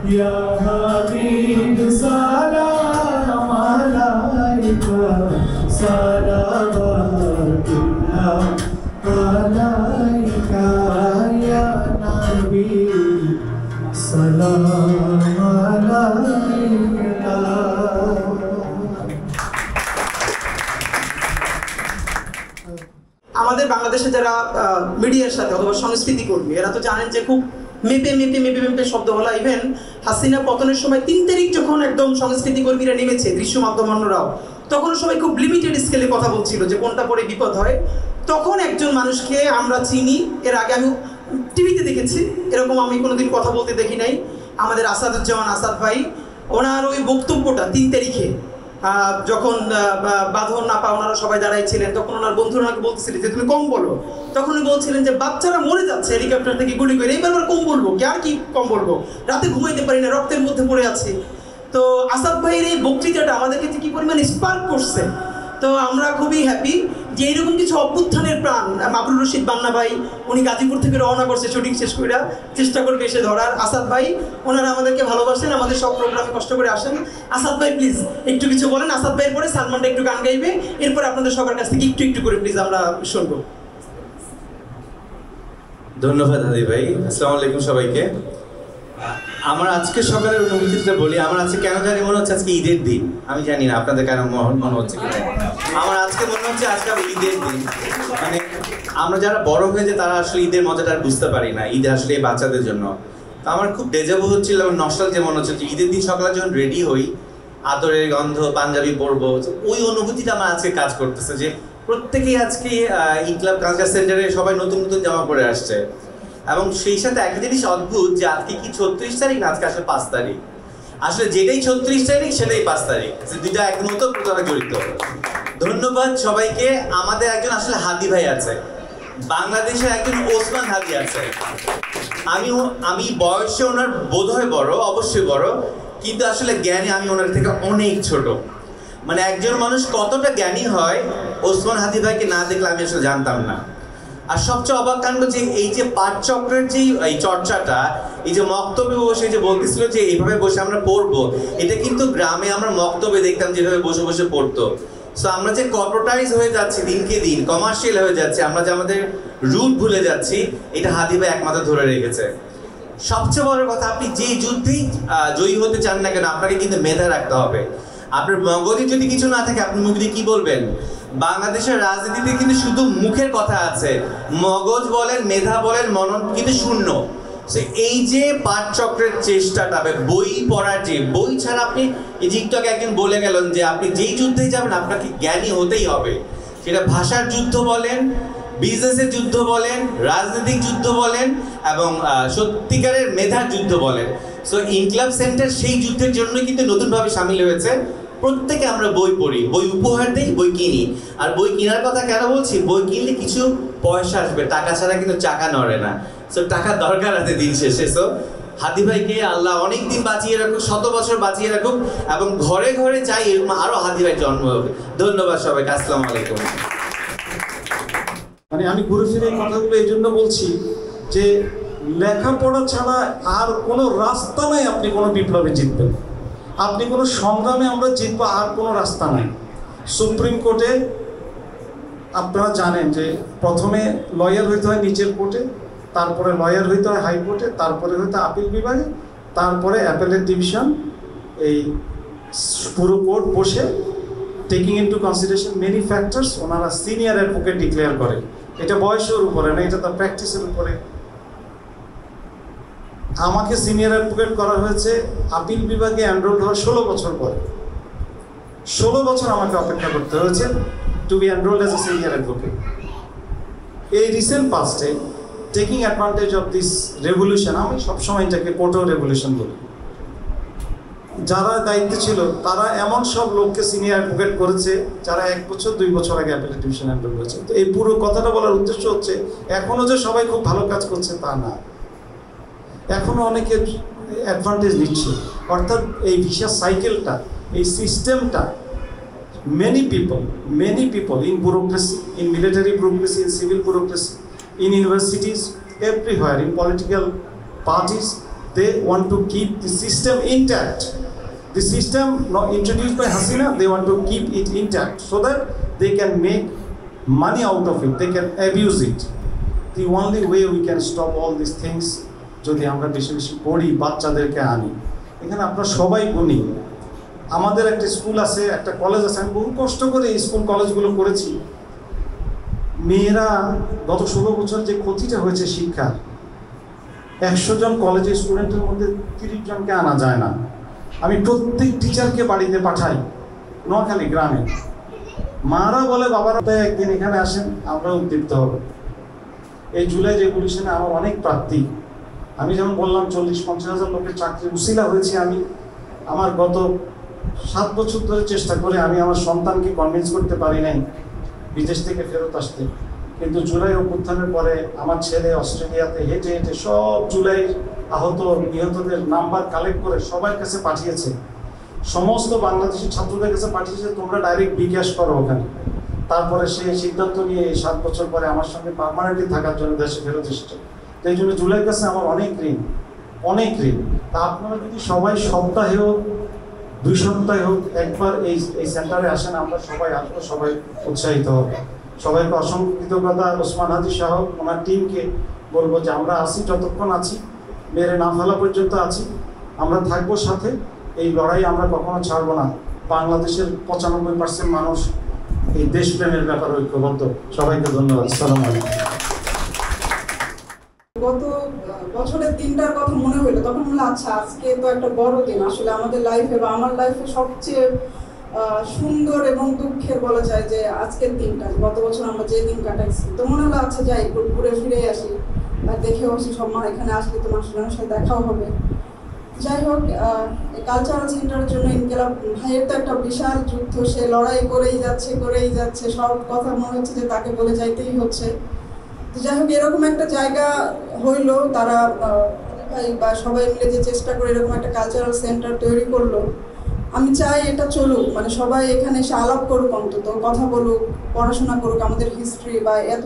Ya Habib salam alaika salawatullah alaika ya Nabi salam alaika. আমাদের বাংলাদেশে যারা মিডিয়ার সাথে অথবা সংস্কৃতি কর্মী এরা তো জানেন যে খুব মেপে শব্দ বলা। ইভেন হাসিনা পতনের সময় 3 তারিখ যখন একদম সংস্কৃতি কর্মীরা নেমেছে, দৃশ্য মাধ্যমান্যরাও, তখন সবাই খুব লিমিটেড স্কেলে কথা বলছিল যে কোনটা পরে বিপদ হয়। তখন একজন মানুষকে আমরা চিনি, এর আগে আমি টিভিতে দেখেছি, এরকম আমি কোনোদিন কথা বলতে দেখি নাই, আমাদের আসাদুজ্জামান আসাদ ভাই। ওনার ওই বক্তব্যটা 3 তারিখে যখন বাঁধন না পা ওনারা সবাই দাঁড়াইছিলেন, তখন ওনার বন্ধুরা ওনাকে বলতেছিলেন যে তুমি কম বলো। তখন উনি বলছিলেন যে বাচ্চারা মরে যাচ্ছে হেলিকপ্টার থেকে গুলি করে, এইবার কম বলবো কি, আর কি কম বলবো, রাতে ঘুমাইতে পারি না, রক্তের মধ্যে পড়ে আছি। তো আসাদ ভাইয়ের এই বক্তৃতাটা আমাদেরকে কি পরিমাণ স্পার্ক করছে। তো আমরা খুবই হ্যাপি যে এইরকম কিছু অভ্যুত্থানের প্রাণ মাবরুর রশিদ বান্না ভাই, উনি গাজীপুর থেকে রওনা করছে শুটিং শেষ করে, চেষ্টা করবে এসে ধরার। আসাদ ভাই, ওনারা আমাদেরকে ভালোবাসেন, আমাদের সব প্রোগ্রামে কষ্ট করে আসেন। আসাদ ভাই প্লিজ একটু কিছু বলেন। আসাদ ভাইয়ের পরে সালমানটা একটু গান গাইবে, এরপরে আপনাদের সবার কাছ থেকে একটু করে প্লিজ আমরা শুনবো। ধন্যবাদ হাদি ভাই। আসসালামু আলাইকুম সবাইকে। আমার আজকে সকালের অনুভূতিটা বলি। আমার আজকে কেন জানি মনে হচ্ছে আজকে ঈদের দিন। আমি জানি না আপনাদের কেন মনে হচ্ছে কিনা, আমার আজকে মনে হচ্ছে আজকে ঈদের দিন। মানে আমরা যারা বড় হয়েছে তারা আসলে ঈদের মজাটা আর বুঝতে পারি না। ঈদ আসলে এই বাচ্চাদের জন্য। তো আমার খুব ডেজাভু হচ্ছিল এবং নস্টালজিয়া মনে হচ্ছে যে ঈদের দিন সকালে যখন রেডি হই, আতরের গন্ধ, পাঞ্জাবি পরবো, ওই অনুভূতিটা আমার আজকে কাজ করতেছে যে প্রত্যেকেই আজকে ইনক্লাব কালচার সেন্টারে সবাই নতুন নতুন জামা পরে আসছে। এবং সেই সাথে একটা জিনিস অদ্ভুত যে আজকে কি 36 তারিখ না, আজকে আসলে 5 তারিখ। আসলে যেটাই 36 তারিখ সেটাই 5 তারিখ, দুইটা এক নতুন প্রথমে জড়িত। ধন্যবাদ সবাইকে। আমাদের একজন আসলে হাদি ভাই আছে, বাংলাদেশের একজন ওসমান হাদি আছে। আমি বয়সে ওনার বোধহয় বড়, অবশ্যই বড়, কিন্তু আসলে জ্ঞানে আমি ওনার থেকে অনেক ছোট। মানে একজন মানুষ কতটা জ্ঞানী হয় ওসমান হাদি ভাইকে না দেখলে আমি আসলে জানতাম না। আর সবচেয়ে অবাক কাণ্ড যে এই যে পাঠচক্রের যে এই চর্চাটা, এই যে মক্তবে বসে যে বলতেছিল যে এইভাবে বসে আমরা পড়বো, এটা কিন্তু গ্রামে আমরা মক্তবে দেখতাম যেভাবে বসে বসে পড়তো। সো আমরা যে কর্পোরেটাইজ হয়ে যাচ্ছি দিনকে দিন, কমার্শিয়াল হয়ে যাচ্ছে, আমরা যে আমাদের রুট ভুলে যাচ্ছি, এটা হাদি ভাই একমাত্র ধরে রেখেছে। সবচেয়ে বড় কথা, আপনি যে যুদ্ধেই জয়ী হতে চান না কেন, আপনাকে কিন্তু মেধা রাখতে হবে। আপনার মগজে যদি কিছু না থাকে, আপনি মুখ দিয়ে কি বলবেন? বাংলাদেশের রাজনীতিতে কিন্তু শুধু মুখের কথা আছে, মগজ বলেন, মেধা বলেন, মনন কিন্তু শূন্য। এই যে পাঠচক্রের চেষ্টাটা, বই পড়ার, যে বই ছাড়া আপনি এই জিনিসটাকে একদিন বলে গেলেন যে আপনি যেই যুদ্ধেই যাবেন আপনাকে জ্ঞানী হতেই হবে। সেটা ভাষার যুদ্ধ বলেন, বিজনেসের যুদ্ধ বলেন, রাজনৈতিক যুদ্ধ বলেন, এবং সত্যিকারের মেধার যুদ্ধ বলেন। সো ইনক্লাব সেন্টার সেই যুদ্ধের জন্য কিন্তু নতুনভাবে সামিল হয়েছে। প্রত্যেকে আমরা বই পড়ি, বই উপহার দিই, বই কিনি। আর বই কেনার কথা কেন বলছি? বই কিনলে কিছু পয়সা আসবে, টাকা ছাড়া কিন্তু চাকা নড়ে না। সো টাকার দরকার আছে দিন শেষে। সো হাদি ভাইকে আল্লাহ অনেক দিন বাঁচিয়ে রাখুক, 100 বছর বাঁচিয়ে রাখুক, এবং ঘরে ঘরে চাই এরকম আরো হাদি ভাই জন্ম হবে। ধন্যবাদ সবাইকে। আসসালামু আলাইকুম। মানে আমি ঘুরে ফিরে এই কথাগুলো এই জন্য বলছি যে লেখাপড়া ছাড়া আর কোনো রাস্তা নাই আপনি কোনো বিপ্লবে জিতবেন, আপনি কোনো সংগ্রামে আমরা জিতবো, আর কোনো রাস্তা নাই। সুপ্রিম কোর্টে আপনারা জানেন যে প্রথমে লয়ার হইতে হয় নিচের কোর্টে, তারপরে লয়ার হইতে হয় হাইকোর্টে, তারপরে হইতে আপিল বিভাগে, তারপরে অ্যাপেলেট ডিভিশন। এই পুরো কোর্ট বসে taking into consideration many factors ওনারা সিনিয়র অ্যাডভোকেট ডিক্লেয়ার করে। এটা বয়সের উপরে না, এটা তার প্র্যাকটিসের উপরে। আমাকে সিনিয়র অ্যাডভোকেট করা হয়েছে আপিল বিভাগে এনরোল হওয়ার 16 বছর পরে। 16 বছর আমাকে অপেক্ষা করতে হয়েছে to be enrolled as a senior advocate. এই recent past taking advantage of this revolution, আমি সবসময় এটাকে কোটো রেভলিউশন বলি, যারা দায়িত্বে ছিল তারা এমন সব লোককে সিনিয়র অ্যাডভোকেট করেছে যারা 1 বছর 2 বছর আগে অ্যাপেলেট ডিভিশন হ্যান্ডেল করেছে। তো এই পুরো কথাটা বলার উদ্দেশ্য হচ্ছে এখনও যে সবাই খুব ভালো কাজ করছে তা না, এখনও অনেকে অ্যাডভান্টেজ নিচ্ছে। অর্থাৎ এই ভিসার সাইকেলটা, এই সিস্টেমটা, many people in bureaucracy, in military bureaucracy, in civil bureaucracy, in universities, everywhere, in political parties, they want to keep the system intact. The system not introduced by Hasina, they want to keep it intact so that they can make money out of it, they can abuse it. The only way we can stop all these things, যদি আমরা বেশি বেশি পড়ি, বাচ্চাদেরকে আনি। এখানে আপনারা সবাই গুণী। আমাদের একটা স্কুল আছে, একটা কলেজ আছে, আমি বহু কষ্ট করে এই স্কুল কলেজগুলো করেছি। মেয়েরা গত 16 বছর যে ক্ষতিটা হয়েছে শিক্ষার, 100 জন কলেজের স্টুডেন্টের মধ্যে 30 জনকে আনা যায় না। আমি প্রত্যেক টিচারকে বাড়িতে পাঠাই, নোয়াখালী গ্রামে। মারা বলে বাবারা একদিন এখানে আসেন, আমরা উদ্দীপ্ত হব। এই জুলাই রেভলিউশনে আমার অনেক প্রার্থী, আমি যেমন বললাম 40-50 হাজার লোকের চাকরি উসিলা হয়েছে। আমি আমার গত 7 বছর ধরে চেষ্টা করে আমি আমার সন্তানকে কনভিন্স করতে পারি নাই বিদেশ থেকে ফেরত আসতে, কিন্তু জুলাই অভ্যুত্থানের পরে আমার ছেলে অস্ট্রেলিয়াতে হেঁটে হেঁটে সব জুলাই আহত নিহতদের নাম্বার কালেক্ট করে সবার কাছে পাঠিয়েছে, সমস্ত বাংলাদেশি ছাত্রদের কাছে পাঠিয়েছে, তোমরা ডাইরেক্ট বিকাশ করো ওখানে। তারপরে সে সিদ্ধান্ত নিয়ে এই 7 বছর পরে আমার সঙ্গে পার্মানেন্টলি থাকার জন্য দেশে ফেরত এসেছে। তো এই জন্য জুলাইয়ের কাছে আমার অনেক ঋণ। তা আপনারা যদি সবাই সপ্তাহে হোক 2 সপ্তাহে হোক একবার এই সেন্টারে আসেন, আমরা সবাই আসবো, সবাই উৎসাহিত হব। সবাইকে অসংখ্য কৃতজ্ঞতা। ওসমান হাজি সাহেব ওনার টিমকে বলবো যে আমরা আছি, যতক্ষণ আছি, মেরে না ফেলা পর্যন্ত আছি, আমরা থাকবো সাথে। এই লড়াই আমরা কখনো ছাড়বো না। বাংলাদেশের 95% মানুষ এই দেশপ্রেমের ব্যাপারে ঐক্যবদ্ধ। সবাইকে ধন্যবাদ। আসসালামু আলাইকুম। গত বছরের দিনটার কথা মনে হইলো, তখন মনে আচ্ছা আজকে তো একটা বড় দিন আসলে আমাদের লাইফে বা আমার লাইফে সবচেয়ে সুন্দর এবং দুঃখের বলা যায় যে আজকের দিনটা, গত বছর আমরা যে দিন কাটাইছি। তো মনে হলো আচ্ছা যাই ঘুরে ফিরে আসি, আর দেখেও আসি সব মা, এখানে আসলে তো মানুষজনের সাথে দেখাও হবে। যাই হোক, কালচারাল সেন্টারের জন্য ইনকিলাব ভাইয়ের তো একটা বিশাল যুদ্ধ, সে লড়াই করেই যাচ্ছে, সব কথা মনে হচ্ছে যে তাকে বলে যাইতেই হচ্ছে। তো যাই হোক, এরকম একটা জায়গা হইলো, তারা বা সবাই মিলে যে চেষ্টা করে এরকম একটা কালচারাল সেন্টার তৈরি করলো। আমি চাই এটা চলুক, মানে সবাই এখানে এসে আলাপ করুক, অন্তত কথা বলুক, পড়াশোনা করুক আমাদের হিস্ট্রি বা এত